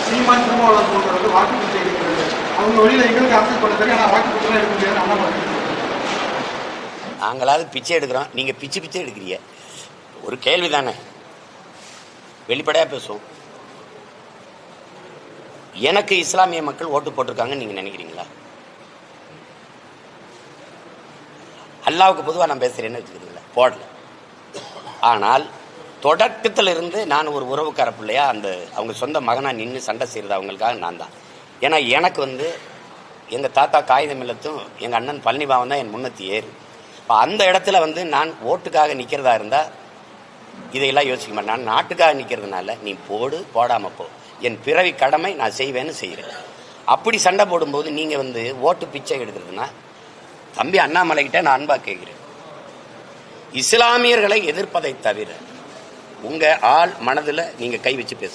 சீமான் திருமாவளவன் போன்றவர்கள் வாக்கு பிச்சை எடுக்கிறது, அவங்க வழியில் எங்களுக்கு அரசியல் பண்ண தெரியும், ஆனால் வாக்கு பிச்சை எடுக்க முடியாது. அண்ணாமலை நாங்களாவது பிச்சை எடுக்கிறோம், நீங்கள் பிச்சை எடுக்கிறீங்க. ஒரு கேள்வி தானே, வெளிப்படையாக பேசுவோம். எனக்கு இஸ்லாமிய மக்கள் ஓட்டு போட்டிருக்காங்கன்னு நீங்கள் நினைக்கிறீங்களா? அல்லாவுக்கு பொதுவாக நான் பேசுகிறேன்னு வச்சுக்கிறீங்களா? போடல. ஆனால் தொடக்கத்தில் இருந்து நான் ஒரு உறவுக்கார பிள்ளையா அவங்க சொந்த மகனாக நின்று சண்டை செய்கிறது அவங்களுக்காக நான் தான். ஏன்னா எனக்கு எங்கள் தாத்தா காகிதம் இல்லத்தும் எங்கள் அண்ணன் பழனிபாவன் தான் என் முன்னத்தி ஏறு. இப்போ அந்த இடத்துல நான் ஓட்டுக்காக நிற்கிறதா இருந்தால் இதையெல்லாம் யோசிக்க மாட்டேன். நான் நாட்டுக்காக நிற்கிறதுனால நீ போடு போடாமல் போ, என் பிறவி கடமை நான் செய்வேன்னு செய்கிறேன். அப்படி சண்டை போடும்போது நீங்கள் ஓட்டு பிச்சை எடுக்கிறதுனா, தம்பி அண்ணாமலைகிட்ட நான் அன்பாக கேட்கிறேன், இஸ்லாமியர்களை எதிர்ப்பதை தவிர உங்கள் ஆள் மனதில் நீங்கள் கை வச்சு பேச